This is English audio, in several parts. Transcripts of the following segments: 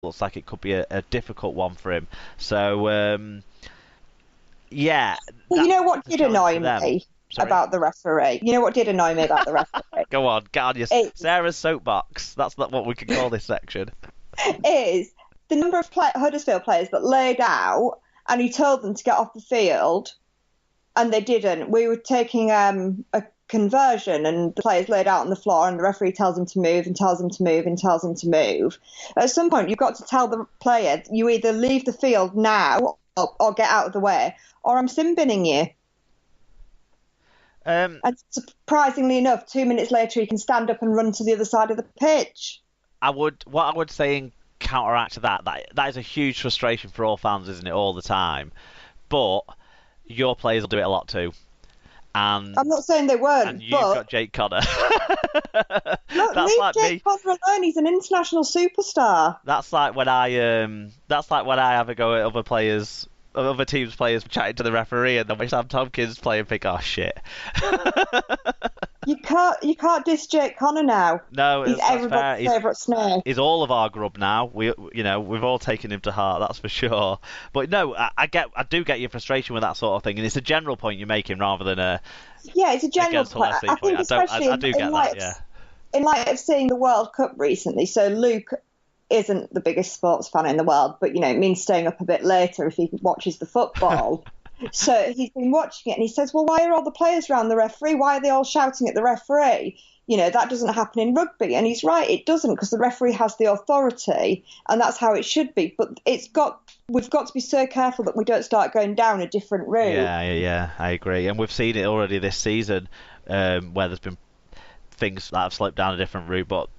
looks like it could be a difficult one for him. So, yeah. Well, you know what did annoy them. me Sorry? about the referee? You know what did annoy me about the referee? Go on, get on your Sarah's soapbox. That's not what we could call this section. Is the number of Huddersfield players that laid out, and he told them to get off the field, and they didn't. We were taking a conversion, and the players laid out on the floor, and the referee tells them to move and tells them to move and tells them to move. At some point, you've got to tell the player, you either leave the field now or get out of the way, or I'm sin binning you. And surprisingly enough, 2 minutes later, he can stand up and run to the other side of the pitch. What I would say in counteract to that is a huge frustration for all fans, isn't it, all the time? But your players will do it a lot too. And I'm not saying they weren't, and you've got Jake Connor. Look, leave like Jake Connor alone. He's an international superstar. That's like when I have a go at other teams' players chatting to the referee, and then when Sam Tompkins play and think, oh shit. You can't diss Jake Connor now. No, he's everybody's favourite snake. He's all of our grub now. We've all taken him to heart, that's for sure. But no, I do get your frustration with that sort of thing, and it's a general point you're making rather than a it's a general point. I think especially I do get that. Yeah. In light of seeing the World Cup recently, so Luke isn't the biggest sports fan in the world, but it means staying up a bit later if he watches the football. So he's been watching it, and he says, well, why are all the players around the referee? Why are they all shouting at the referee? That doesn't happen in rugby. And he's right, it doesn't, because the referee has the authority, and that's how it should be. But we've got to be so careful that we don't start going down a different route. Yeah, I agree. And we've seen it already this season, where there's been things that have slipped down a different route, but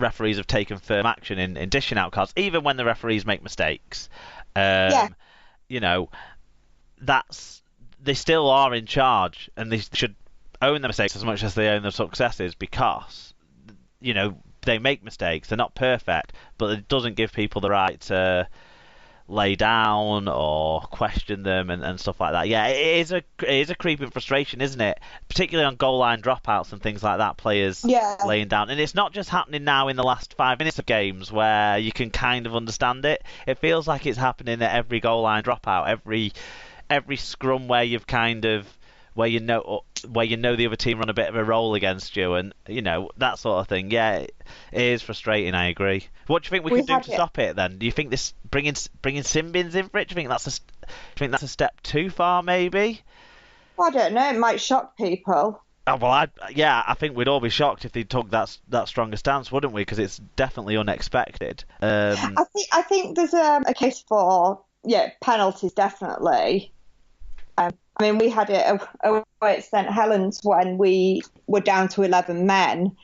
referees have taken firm action in dishing out cards, even when the referees make mistakes. They still are in charge, and they should own their mistakes as much as they own their successes, because they make mistakes. They're not perfect, but it doesn't give people the right to lay down or question them and stuff like that. Yeah, it is a creeping frustration, isn't it? Particularly on goal line dropouts and things like that, players laying down. And it's not just happening now in the last 5 minutes of games where you can kind of understand it. It feels like it's happening at every goal line dropout, every scrum where you've where you know the other team run a bit of a roll against you, and that sort of thing. Yeah, it is frustrating. I agree. What do you think we could do to stop it then? Do you think this bringing sin bins in for it? Do you think that's a step too far? Maybe. Well, I don't know. It might shock people. Oh, well, I think we'd all be shocked if they took that stronger stance, wouldn't we? Because it's definitely unexpected. I think there's a case for penalties, definitely. We had it away at St Helens when we were down to 11 men,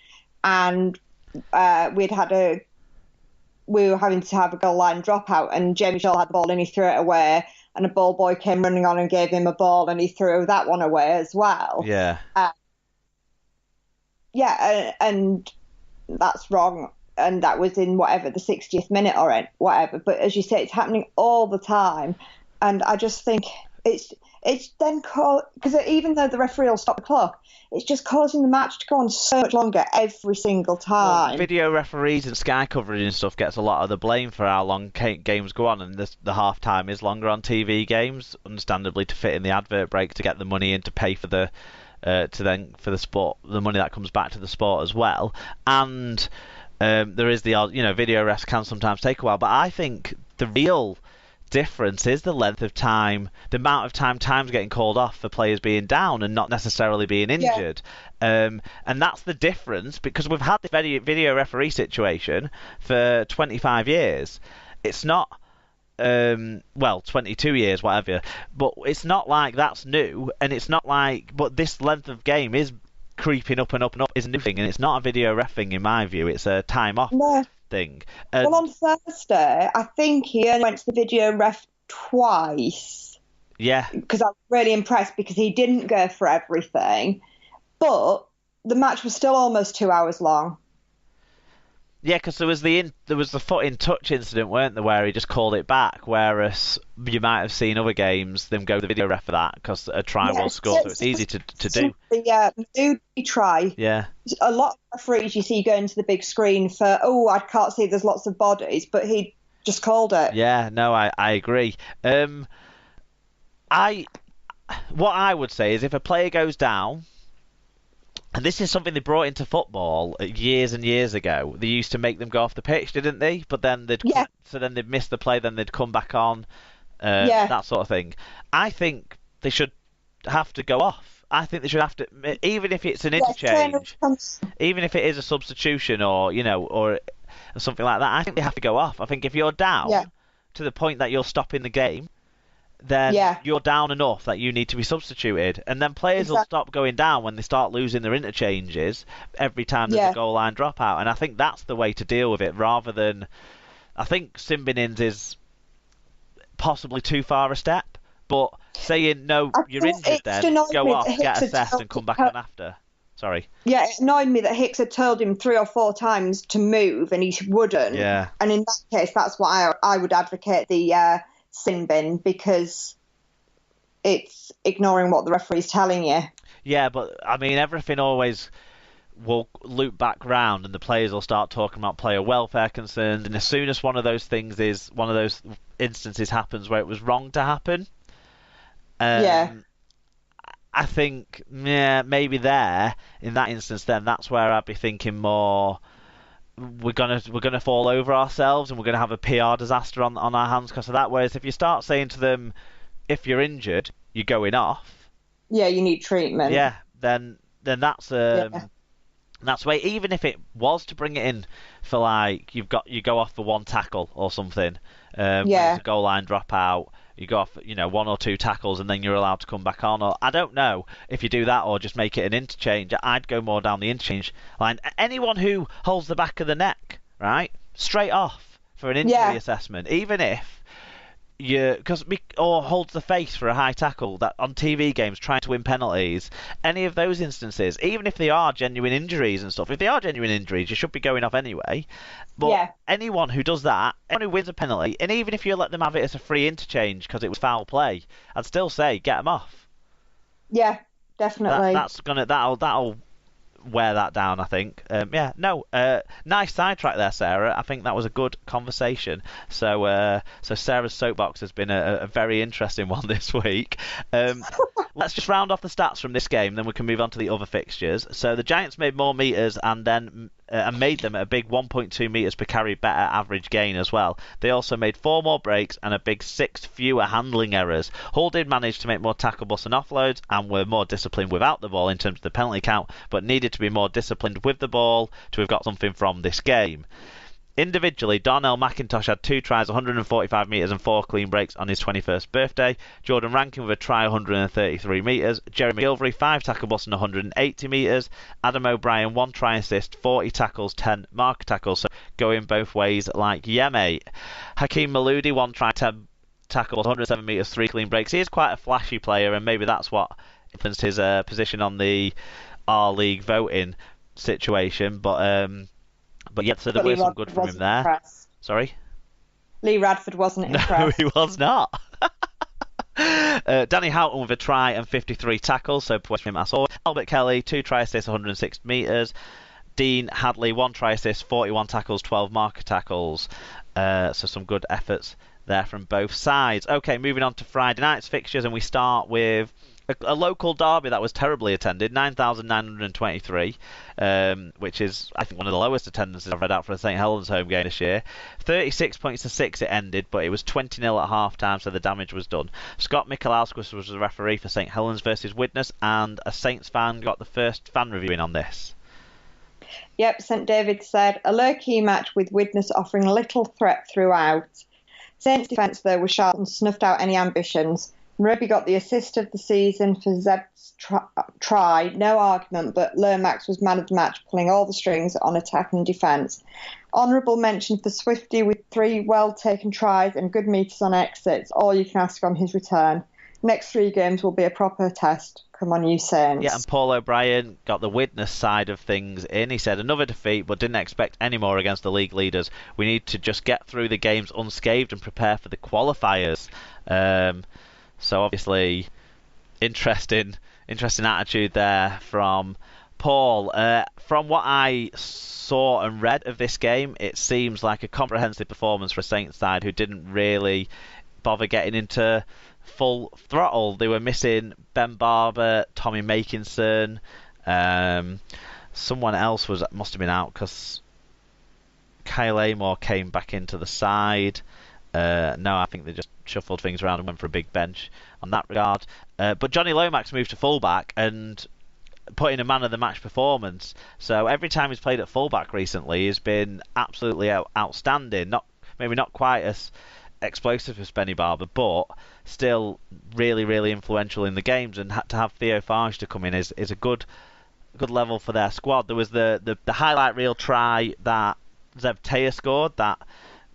and we were having to have a goal line dropout, and Jamie Shaw had the ball and he threw it away, and a ball boy came running on and gave him a ball and he threw that one away as well. Yeah. And that's wrong. And that was in the 60th minute or whatever. But as you say, it's happening all the time, and I just think it's then because even though the referee will stop the clock, it's just causing the match to go on so much longer every single time. Well, video referees and Sky coverage and stuff gets a lot of the blame for how long games go on, and the half time is longer on TV games, understandably, to fit in the advert break to get the money in to pay for the for the sport, the money that comes back to the sport as well. And there is the odd, video refs can sometimes take a while, but I think the real difference is the length of time, the amount of time's getting called off for players being down and not necessarily being injured. And that's the difference, because we've had the video referee situation for 25 years. It's not 22 years, whatever, but it's not like that's new, and it's not like, but this length of game is creeping up and up and up, is a new thing, and it's not a video ref thing in my view, it's a time off thing. Well, on Thursday, I think he only went to the video ref twice. Yeah. Because I was really impressed, because he didn't go for everything, but the match was still almost 2 hours long. Yeah, because there was the foot in touch incident, weren't there, where he just called it back, whereas you might have seen other games them go to the video ref for that because a try was scored, so it's easy to do. The Moody try. Yeah. A lot of referees you see going to the big screen for, I can't see, there's lots of bodies, but he just called it. Yeah, no, I agree. I What I would say is if a player goes down, and this is something they brought into football years and years ago. They used to make them go off the pitch, didn't they? But then Yeah, they'd miss the play, then they'd come back on, yeah, that sort of thing. I think they should have to go off. I think they should have to, even if it's an yeah. interchange, even if it is a substitution or something like that. I think they have to go off. I think if you're down Yeah, to the point that you're stopping the game, then yeah, you're down enough that you need to be substituted. And then players will exactly. stop going down when they start losing their interchanges every time there's Yeah, a goal line dropout. And I think that's the way to deal with it rather than. I think sin binning is possibly too far a step, but saying, no, I you're thought injured it just then, annoyed go me off, that get Hicks had assessed, and come back on after. Sorry. Yeah, it annoyed me that Hicks had told him 3 or 4 times to move and he wouldn't. Yeah. And in that case, that's why I would advocate the sin bin, because it's ignoring what the referee's telling you. Yeah, but I mean, everything always will loop back round and the players will start talking about player welfare concerns, and as soon as one of those instances happens where it was wrong to happen, Yeah, I think, yeah, maybe there in that instance, then that's where I'd be thinking more. We're gonna fall over ourselves and we're gonna have a PR disaster on our hands because of that. Whereas if you start saying to them, if you're injured, you're going off. yeah, you need treatment. Yeah, then that's Yeah, that's way. Even if it was to bring it in for like you go off for one tackle or something, when yeah, it's a goal line dropout, you go off 1 or 2 tackles and then you're allowed to come back on. Or I don't know if you do that or just make it an interchange. I'd go more down the interchange line. Anyone who holds the back of the neck, right, straight off for an injury yeah, assessment, even if. Or holds the face for a high tackle that on TV games trying to win penalties. Any of those instances, even if they are genuine injuries and stuff, if they are genuine injuries, you should be going off anyway. But yeah, anyone who does that, anyone who wins a penalty, and even if you let them have it as a free interchange because it was foul play, I'd still say get them off. yeah, definitely. That'll wear that down, I think. Nice sidetrack there, Sarah. I think that was a good conversation. So Sarah's soapbox has been a very interesting one this week. Let's just round off the stats from this game, then we can move on to the other fixtures. So the Giants made more meters and made them at a big 1.2 meters per carry better average gain as well. They also made 4 more breaks and a big 6 fewer handling errors. Hull did manage to make more tackle busts and offloads and were more disciplined without the ball in terms of the penalty count, but needed to be more disciplined with the ball to have got something from this game. Individually, Darnell McIntosh had 2 tries, 145 metres and 4 clean breaks on his 21st birthday. Jordan Rankin with a try, 133 metres. Jeremy Gilvery, 5 tackle busts and 180 metres. Adam O'Brien, 1 try assist, 40 tackles, 10 mark tackles. So going both ways like yeah, mate. Hakeem Maloudi, 1 try, 10 tackles, 107 metres, 3 clean breaks. He is quite a flashy player, and maybe that's what influenced his position on the R-League voting situation. But yeah, so there were some good from him there. Impressed. Sorry? Lee Radford wasn't impressed. No, he was not. Danny Houghton with a try and 53 tackles, so West Ham as always. Albert Kelly, 2 try assists, 106 metres. Dean Hadley, 1 try assist, 41 tackles, 12 marker tackles. So some good efforts there from both sides. Okay, moving on to Friday night's fixtures, and we start with a local derby that was terribly attended, 9,923, which is, I think, one of the lowest attendances I've read out for a St Helens home game this year. 36 points to 6 it ended, but it was 20-0 at half-time, so the damage was done. Scott Michalauskas was the referee for St Helens versus Widnes, and a Saints fan got the first fan reviewing on this. Yep, St David said, a low-key match with Widnes offering little threat throughout. Saints' defence, though, was sharp and snuffed out any ambitions. Rugby got the assist of the season for Zeb's try, no argument, but Lomax was man of the match, pulling all the strings on attack and defence. Honourable mention for Swifty with 3 well-taken tries and good meters on exits, all you can ask on his return. Next 3 games will be a proper test. Come on, you Saints. Yeah, and Paul O'Brien got the Widnes side of things in. He said another defeat, but didn't expect any more against the league leaders. We need to just get through the games unscathed and prepare for the qualifiers. So obviously, interesting attitude there from Paul, from what I saw and read of this game, it seems like a comprehensive performance for a Saints side who didn't really bother getting into full throttle. They were missing Ben Barber, Tommy Makinson, someone else must have been out because Kyle Amor came back into the side. No, I think they just shuffled things around and went for a big bench on that regard. But Johnny Lomax moved to fullback and put in a man of the match performance. So every time he's played at fullback recently, he's been absolutely outstanding. Maybe not quite as explosive as Benny Barber, but still really, really influential in the games. And to have Theo Farge to come in is a good level for their squad. There was the highlight reel try that Zeb Taylor scored that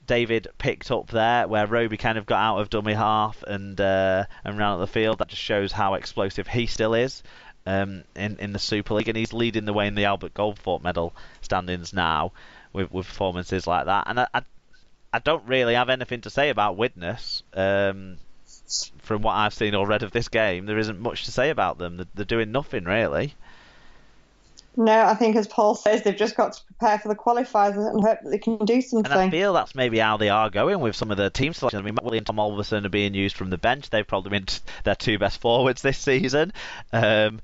David picked up there, where Roby kind of got out of dummy half and ran out the field. That just shows how explosive he still is in the Super League, and he's leading the way in the Albert Goldthorpe medal standings now with performances like that. And I don't really have anything to say about Widnes. From what I've seen or read of this game, there isn't much to say about them. They're doing nothing really. No, I think, as Paul says, they've just got to prepare for the qualifiers and hope that they can do something. And I feel that's maybe how they are going with some of the team selections. I mean, Matt Williams and Tom Alverson are being used from the bench. They've probably been their two best forwards this season. And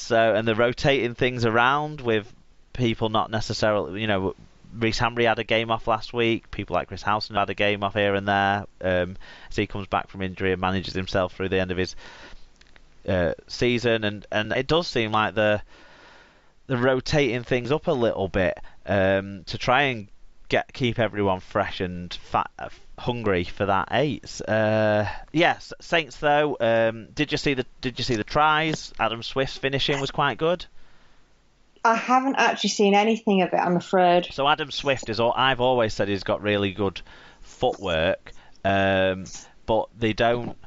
they're rotating things around with people not necessarily, Reece Hamry had a game off last week. People like Chris Howson had a game off here and there. As he comes back from injury and manages himself through the end of his season. And it does seem like they're rotating things up a little bit to try and keep everyone fresh and hungry for that eights. Yes, Saints though. Did you see the tries? Adam Swift's finishing was quite good. I haven't actually seen anything of it, I'm afraid. So Adam Swift I've always said he's got really good footwork, but it doesn't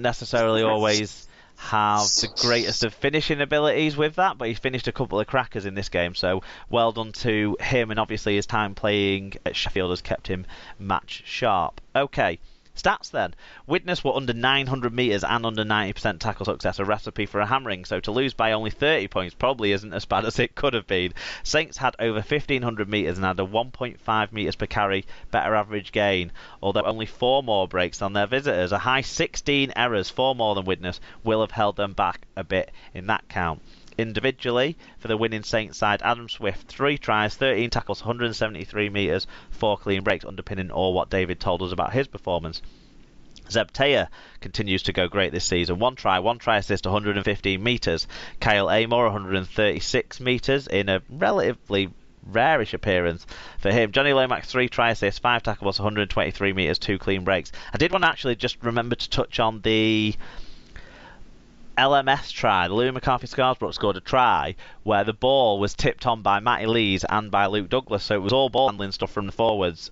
necessarily always have the greatest of finishing abilities with that, but he finished a couple of crackers in this game, so well done to him, and obviously his time playing at Sheffield has kept him match sharp. Okay, stats then. Widnes were under 900 metres and under 90% tackle success, a recipe for a hammering, so to lose by only 30 points probably isn't as bad as it could have been. Saints had over 1,500 metres and had a 1.5 metres per carry better average gain, although only 4 more breaks than their visitors. A high 16 errors, 4 more than Widnes, will have held them back a bit in that count. Individually, for the winning Saints side, Adam Swift, 3 tries, 13 tackles, 173 metres, 4 clean breaks, underpinning all what David told us about his performance. Zeb Taylor continues to go great this season. 1 try assist, 115 metres. Kyle Amor, 136 metres in a relatively rarish appearance for him. Johnny Lomax, 3 try assists, 5 tackles, 123 metres, 2 clean breaks. I did want to actually just remember to touch on the LMS try. The Louis McCarthy Scarsbrook scored a try where the ball was tipped on by Matty Lees and by Luke Douglas, so it was all ball handling stuff from the forwards.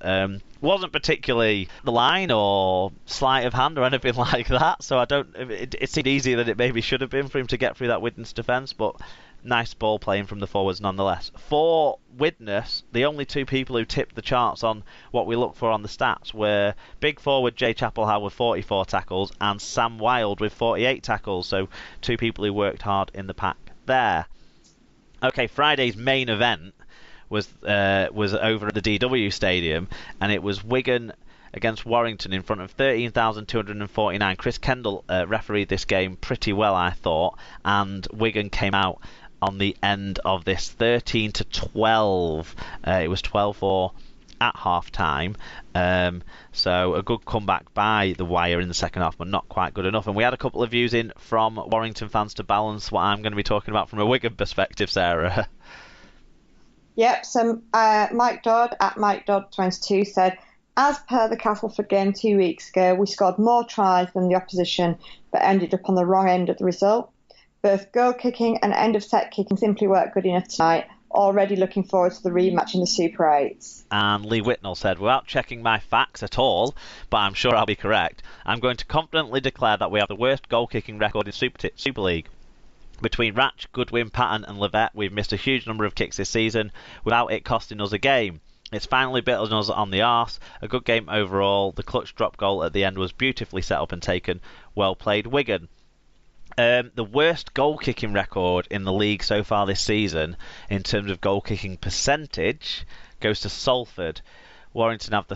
Wasn't particularly the line or sleight of hand or anything like that, so it seemed easier than it maybe should have been for him to get through that Widnes defence, but nice ball playing from the forwards nonetheless. For Widnes, the only 2 people who tipped the charts on what we look for on the stats were big forward Jay Chapelhow with 44 tackles and Sam Wilde with 48 tackles, so 2 people who worked hard in the pack there. Okay, Friday's main event was over at the DW Stadium, and it was Wigan against Warrington in front of 13,249. Chris Kendall refereed this game pretty well, I thought, and Wigan came out on the end of this 13-12. It was 12-4 at half time. So a good comeback by the Wire in the second half, but not quite good enough. And we had a couple of views in from Warrington fans to balance what I'm going to be talking about from a Wigan perspective, Sarah. Yep, so Mike Dodd at Mike Dodd 22 said, as per the Castleford game 2 weeks ago, we scored more tries than the opposition, but ended up on the wrong end of the result. Both goal kicking and end of set kicking simply weren't good enough tonight. Already looking forward to the rematch in the Super 8s. And Lee Whitnell said, without checking my facts at all, but I'm sure I'll be correct, I'm going to confidently declare that we have the worst goal kicking record in Super League. Between Ratch, Goodwin, Patton and Levette, we've missed a huge number of kicks this season without it costing us a game. It's finally bitten us on the arse. A good game overall. The clutch drop goal at the end was beautifully set up and taken. Well played, Wigan. The worst goal kicking record in the league so far this season, in terms of goal kicking percentage, goes to Salford. Warrington have the